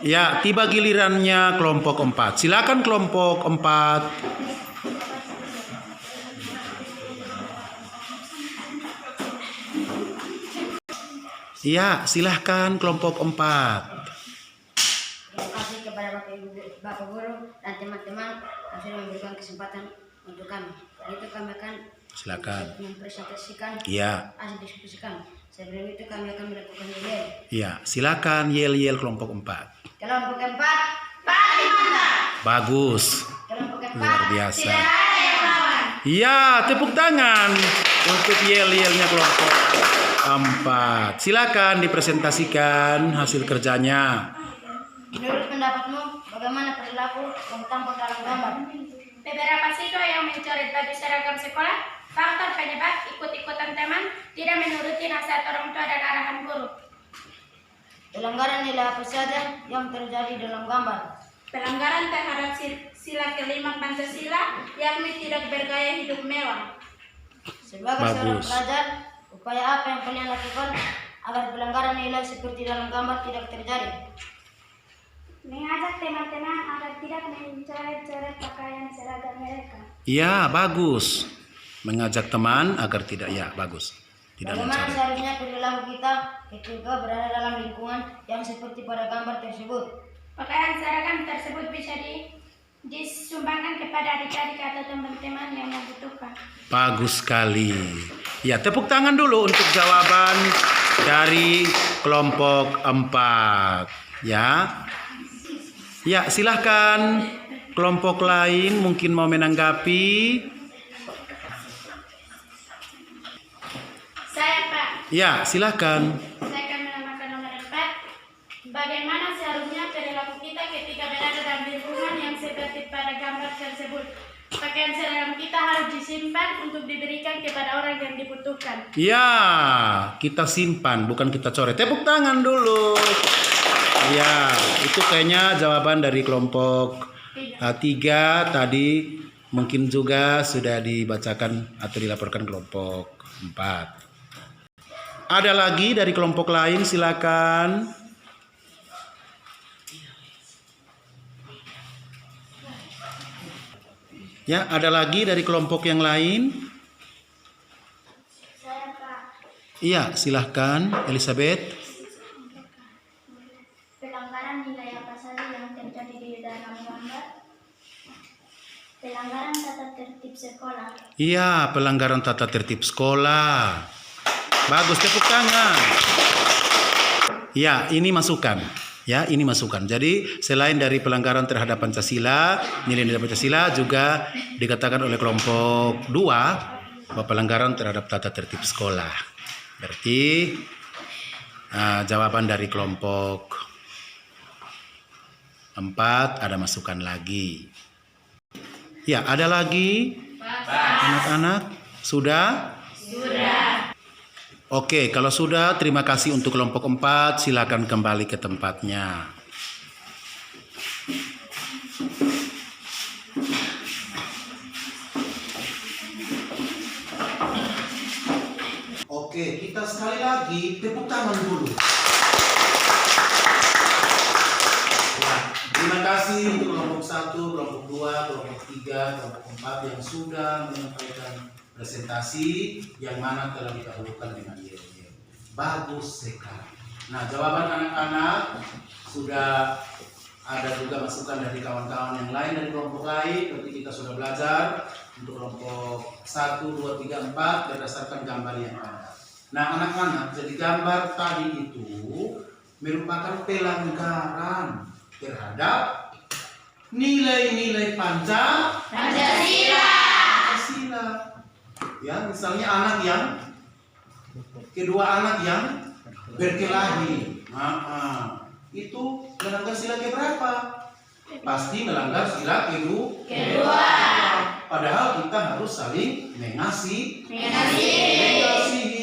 Ya, tiba gilirannya kelompok 4. Silakan kelompok 4. Iya, silahkan kelompok 4. Terima kasih kepada Bapak Guru dan teman-teman yang sudah memberikan kesempatan untuk kami. Dan itu kami akan Silakan. mempresentasikan Iya, hasil diskusi kami. Sebelum itu kami akan melakukan yel. iya, silakan yel-yel kelompok 4. Kelompok 4 paling mantap. Bagus. Kelompok 4 Luar biasa. tidak ada yang lawan. Iya, tepuk tangan untuk yel-yelnya kelompok 4. Silakan dipresentasikan hasil kerjanya. Menurut pendapatmu, bagaimana perilaku perilaku yang tampak dalam gambar. Beberapa siswa yang mencoret baju seragam sekolah, faktor penyebab ikut-ikutan teman, tidak menuruti nasihat orang tua dan arahan guru. Pelanggaran nilai apa saja yang terjadi dalam gambar? Pelanggaran terhadap sila kelima Pancasila, yakni tidak bergaya hidup mewah. Sebagai seorang Bagus. pelajar, upaya apa yang kalian lakukan agar pelanggaran nilai seperti dalam gambar tidak terjadi? Mengajak teman-teman agar tidak mencoret-coret pakaian seragam mereka. Ya, bagus. Mengajak teman agar tidak, ya, bagus. Tidak Bagaimana mencoret. seharusnya perilaku kita ketika berada dalam lingkungan yang seperti pada gambar tersebut? Pakaian seragam tersebut bisa disumbangkan kepada adik-adik atau teman-teman yang membutuhkan. Bagus sekali. Ya, tepuk tangan dulu untuk jawaban dari kelompok 4. Ya. Ya, silahkan kelompok lain mungkin mau menanggapi. Saya Pak, Ya, silahkan. saya akan menambahkan nomor 4. Bagaimana seharusnya perilaku kita ketika berada dalam lingkungan yang seperti pada gambar tersebut? Pakaian seragam kita harus disimpan untuk diberikan kepada orang yang dibutuhkan. Ya, kita simpan, bukan kita coret. Tepuk tangan dulu. Ya, itu kayaknya jawaban dari kelompok 3 tadi mungkin juga sudah dibacakan atau dilaporkan kelompok 4. Ada lagi dari kelompok lain, silakan. Ya, ada lagi dari kelompok yang lain? Saya Pak, Iya, silahkan Elizabeth. pelanggaran nilai apa saja yang terjadi di dalam gambar? Pelanggaran tata tertib sekolah. Iya, pelanggaran tata tertib sekolah. Bagus, tepuk tangan. Ya, ini masukan. Ya, ini masukan. Jadi, selain dari pelanggaran terhadap Pancasila, nilai-nilai Pancasila juga dikatakan oleh kelompok 2 bahwa pelanggaran terhadap tata tertib sekolah. Berarti jawaban dari kelompok 4 ada masukan lagi. Ya, ada lagi? Anak-anak? Sudah? Sudah. Oke, kalau sudah, terima kasih untuk kelompok 4. Silakan kembali ke tempatnya. Oke, kita sekali lagi tepuk tangan dulu. Ya, terima kasih untuk kelompok 1, kelompok 2, kelompok 3, kelompok 4 yang sudah menyampaikan presentasi yang mana telah didahulukan dengan yel-yel. Bagus sekali. Nah, jawaban anak-anak sudah ada juga masukan dari kawan-kawan yang lain dari kelompok lain. Berarti kita sudah belajar untuk kelompok 1, 2, 3, 4 berdasarkan gambar yang ada. Nah, anak-anak, jadi gambar tadi itu merupakan pelanggaran terhadap nilai-nilai Pancasila. Ya, misalnya anak yang kedua anak yang berkelahi, itu melanggar sila keberapa? Pasti melanggar sila kedua. Padahal kita harus saling mengasihi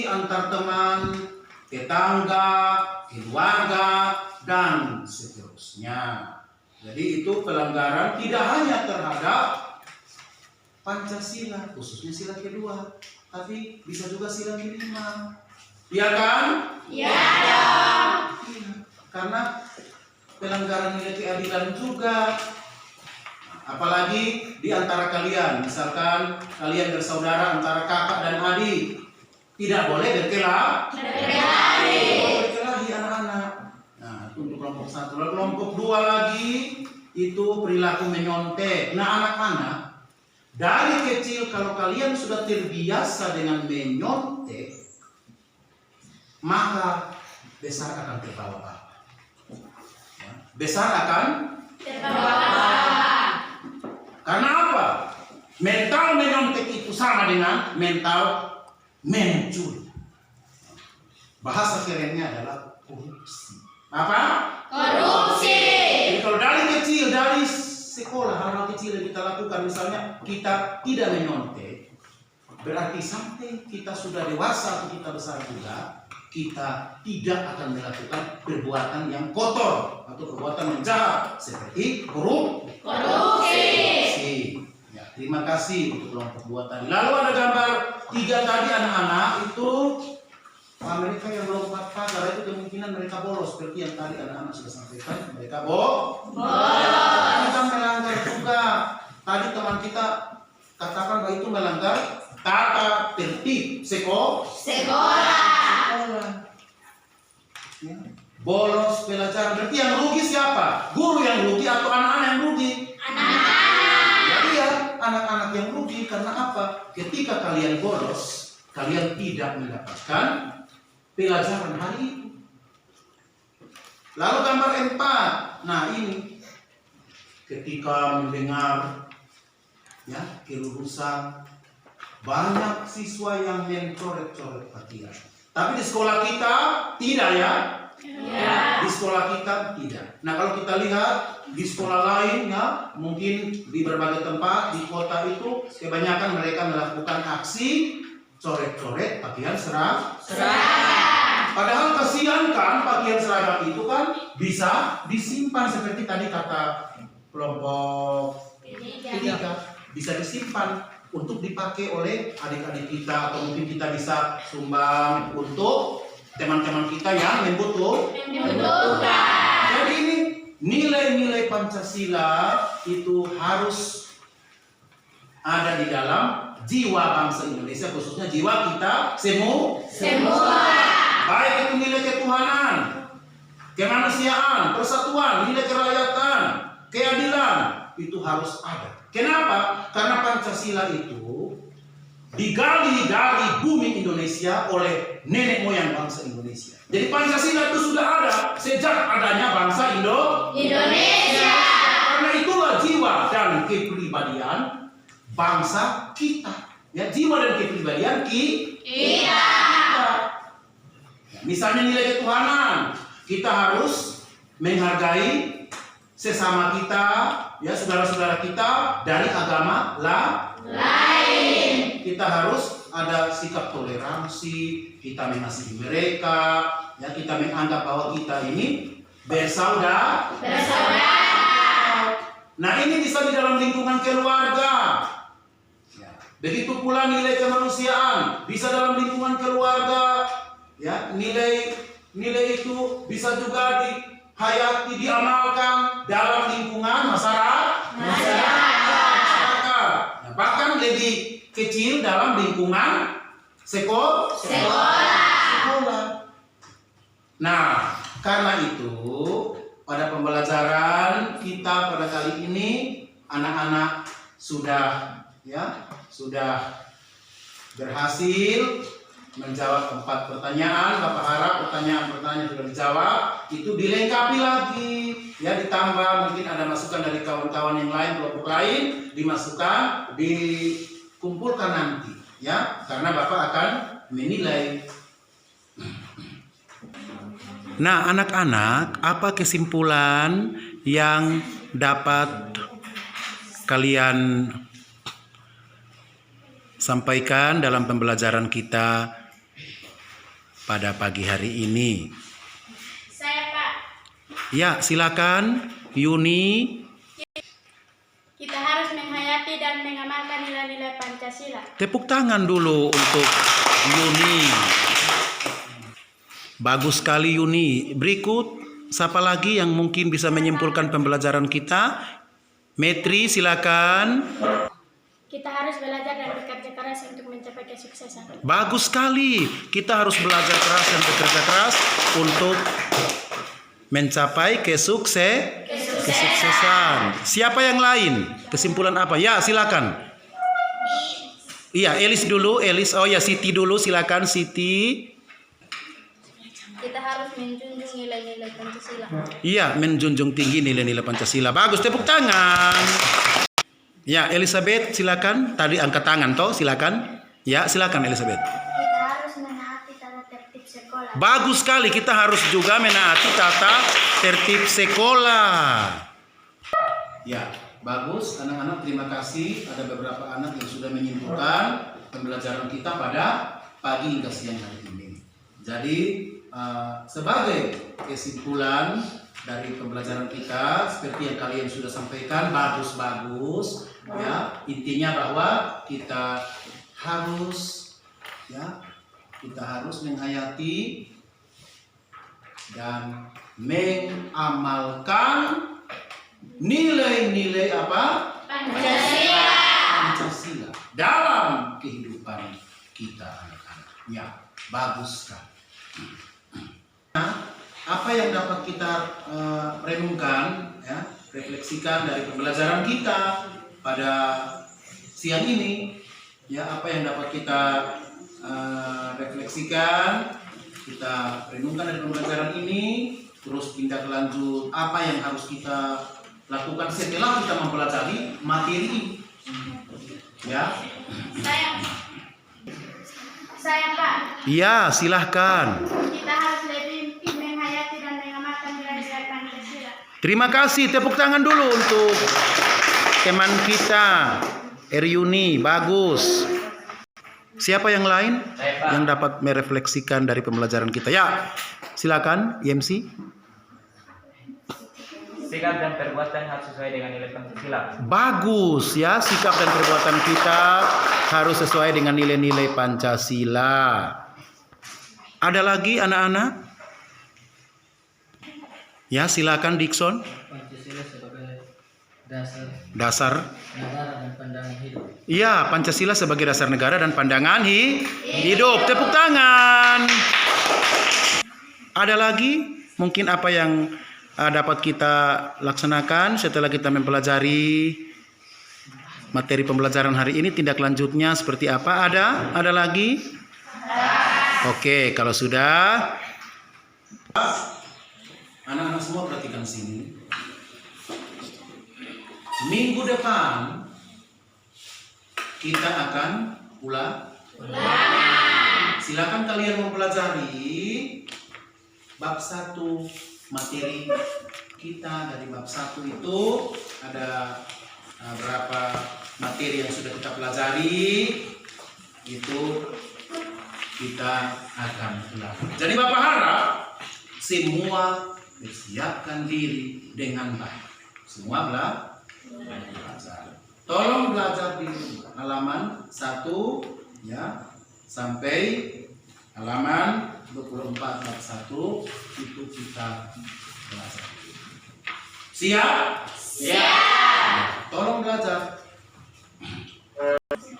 antar teman, tetangga, keluarga, dan seterusnya. Jadi itu pelanggaran tidak hanya terhadap Pancasila, khususnya sila kedua, tapi bisa juga sila kelima. Iya kan? Iya dong. Iya, karena pelanggaran nilai keadilan juga. Apalagi di antara kalian, misalkan kalian bersaudara antara kakak dan adik, tidak boleh berkelahi anak-anak. Nah, itu untuk kelompok 1. Lalu kelompok 2 lagi itu perilaku menyontek. Nah, anak-anak, dari kecil kalau kalian sudah terbiasa dengan menyontek, maka besar akan terbawa. Besar akan terbawa. Karena apa? Mental menyontek itu sama dengan mental mencuri. Bahasa kerennya adalah korupsi. Apa? Korupsi. Jadi kalau dari kecil, dari sekolah, hal-hal kecil yang kita lakukan, misalnya kita tidak menyontek, berarti sampai kita sudah dewasa atau kita besar juga, kita tidak akan melakukan perbuatan yang kotor atau perbuatan yang jahat seperti korupsi. Ya, terima kasih untuk kelompok 2 tadi. Lalu ada gambar 3 tadi, anak-anak itu mereka yang melompat pagar itu kemungkinan mereka bolos seperti yang tadi anak-anak sudah sampaikan, mereka bolos. Kita melanggar juga. Tadi teman kita katakan bahwa itu melanggar tata tertib sekolah. Ya. Bolos pelajaran, berarti yang rugi siapa? Guru yang rugi atau anak-anak yang rugi? Jadi ya anak-anak yang rugi karena apa? Ketika kalian bolos, kalian tidak mendapatkan pelajaran hari itu. Lalu gambar 4. Nah ini ketika mendengar ya kelulusan, banyak siswa yang mencoret-coret pakaian. Tapi di sekolah kita tidak ya. Di sekolah kita tidak. Nah kalau kita lihat di sekolah lain ya, mungkin di berbagai tempat di kota itu kebanyakan mereka melakukan aksi coret-coret pakaian seragam. Padahal kasihan kan, pakaian seragam itu kan bisa disimpan seperti tadi kata kelompok 3, bisa disimpan untuk dipakai oleh adik-adik kita, atau mungkin kita bisa sumbang untuk teman-teman kita yang membutuhkan. Jadi ini nilai-nilai Pancasila itu harus ada di dalam jiwa bangsa Indonesia, khususnya jiwa kita semua. Baik itu nilai ketuhanan, kemanusiaan, persatuan, nilai kerakyatan, keadilan, itu harus ada. Kenapa? Karena Pancasila itu digali-gali bumi Indonesia oleh nenek moyang bangsa Indonesia. Jadi Pancasila itu sudah ada sejak adanya bangsa Indonesia. Karena itulah jiwa dan kepribadian bangsa kita. Ya, jiwa dan kepribadian kita. Misalnya nilai ketuhanan, kita harus menghargai sesama kita, ya saudara-saudara kita dari agama lain. Kita harus ada sikap toleransi, kita mengasihi mereka, ya kita menganggap bahwa kita ini bersaudara. Nah ini bisa di dalam lingkungan keluarga. Ya. Begitu pula nilai kemanusiaan bisa dalam lingkungan keluarga. Ya, nilai itu bisa juga dihayati, diamalkan dalam lingkungan masyarakat. Nah, bahkan lebih kecil dalam lingkungan sekolah. Nah, karena itu pada pembelajaran kita pada kali ini anak-anak sudah berhasil menjawab 4 pertanyaan. Bapak harap pertanyaan-pertanyaan sudah dijawab, itu dilengkapi lagi, ya ditambah mungkin ada masukan dari kawan-kawan yang lain, kelompok lain, dimasukkan, dikumpulkan nanti, ya, karena Bapak akan menilai. Nah, anak-anak, apa kesimpulan yang dapat kalian sampaikan dalam pembelajaran kita pada pagi hari ini? Saya Pak. Ya, silakan Yuni. Kita harus menghayati dan mengamalkan nilai-nilai Pancasila. Tepuk tangan dulu untuk Yuni. Bagus sekali Yuni. Berikut, siapa lagi yang mungkin bisa menyimpulkan pembelajaran kita? Metri, silakan. Kita harus belajar dan bekerja keras untuk mencapai kesuksesan. Bagus sekali. Kita harus belajar keras dan bekerja keras untuk mencapai kesuksesan. Siapa yang lain? Kesimpulan apa? Ya, silakan. Iya, Elis dulu. Elis. Oh ya, Siti dulu. Silakan Siti. Kita harus menjunjung nilai-nilai Pancasila. Iya, menjunjung tinggi nilai-nilai Pancasila. Bagus, tepuk tangan. Ya, Elizabeth, silakan. Tadi angkat tangan toh, silakan. Ya, silakan Elizabeth. Kita harus menaati tata tertib sekolah. Bagus sekali, kita harus juga menaati tata tertib sekolah. Ya, Bagus, anak-anak, terima kasih. Ada beberapa anak yang sudah menyimpulkan pembelajaran kita pada pagi hingga siang hari ini. Jadi sebagai kesimpulan dari pembelajaran kita, seperti yang kalian sudah sampaikan, bagus-bagus. Ya, intinya bahwa kita harus menghayati dan mengamalkan nilai-nilai apa? Pancasila dalam kehidupan kita, anak-anak. Ya, bagus kan. Nah, apa yang dapat kita renungkan, ya, refleksikan dari pembelajaran kita pada siang ini, ya, apa yang dapat kita refleksikan, kita renungkan dari pembelajaran ini, terus tindak lanjut apa yang harus kita lakukan setelah kita mempelajari materi ini. Ya. Saya Pak, Iya, silahkan. kita harus lebih menghayati dan mengamalkan nilai-nilai Pancasila. Terima kasih, tepuk tangan dulu untuk teman kita, Eryuni, bagus. Siapa yang lain Saya, Pak. yang dapat merefleksikan dari pembelajaran kita? Ya, silakan, IMC. Sikap dan perbuatan harus sesuai dengan nilai Pancasila. Bagus ya, sikap dan perbuatan kita harus sesuai dengan nilai-nilai Pancasila. Ada lagi anak-anak? Ya, silakan Dickson. Pancasila sebagai Dasar. negara dan pandangan hidup. Iya, Pancasila sebagai dasar negara dan pandangan hidup. Tepuk tangan. Ada lagi? Mungkin apa yang dapat kita laksanakan setelah kita mempelajari materi pembelajaran hari ini, tindak lanjutnya seperti apa? Ada lagi? Oke, kalau sudah, anak-anak semua perhatikan sini. Minggu depan kita akan ulang. Silakan kalian mempelajari bab 1 materi kita. Dari bab 1 itu ada berapa materi yang sudah kita pelajari, itu kita akan ulang. Jadi Bapak harap semua bersiapkan diri dengan baik. Semua belajar. Tolong belajar di halaman 1 ya sampai halaman 24 bab 1 itu kita belajar. Siap? Siap. Tolong belajar.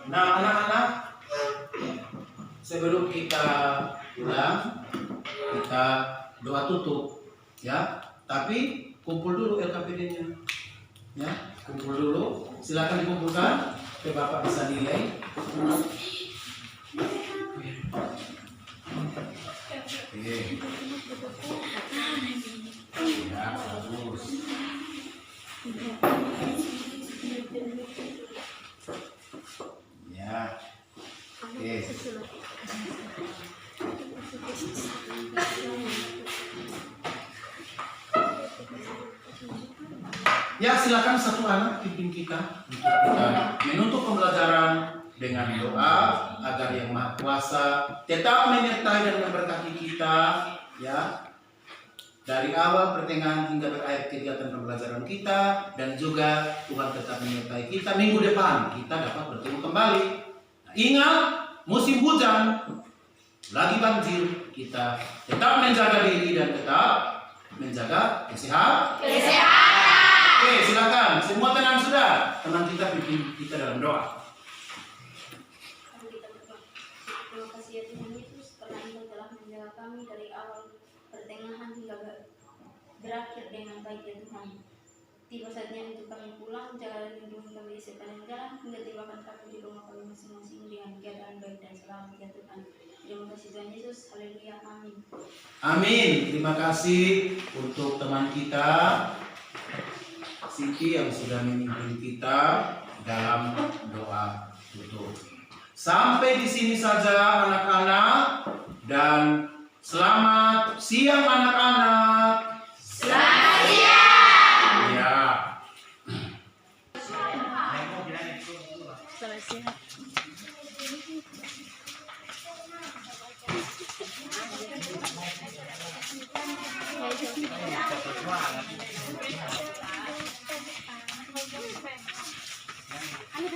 Nah, anak-anak, sebelum kita pulang, kita doa tutup, ya. Tapi kumpul dulu LKPD-nya, ya. Kumpul dulu. Silakan dikumpulkan. Supaya Bapak bisa nilai. Oke. Ya, bagus. Ya. Oke. Ya, silakan satu anak pimpin kita untuk kita menutup pembelajaran dengan doa agar Yang Maha Kuasa tetap menyertai dan memberkati kita, ya, dari awal, pertengahan hingga berakhir kegiatan pembelajaran kita, dan juga Tuhan tetap menyertai kita. Minggu depan kita dapat bertemu kembali. Nah, ingat, musim hujan, lagi banjir, kita tetap menjaga diri dan tetap menjaga kesehatan. Oke, silakan. Semua tenang sudah. Tenang, kita pimpin kita dalam doa. Terima kasih ya Tuhan Yesus, karena Engkau telah menjaga kami dari awal, pertengahan hingga berakhir dengan baik ya Tuhan. Tiba saatnya untuk kami pulang, jaga dan lindungi kami di sepanjang jalan, hingga tibakan kami di rumah kami masing-masing dengan keadaan baik dan selamat ya Tuhan. Terima kasih Tuhan Yesus, haleluya, amin. Amin. Terima kasih untuk teman kita Siti yang sudah memimpin kita dalam doa tutup. Sampai di sini saja anak-anak, dan selamat siang anak-anak. Selamat siang. Ya. Ano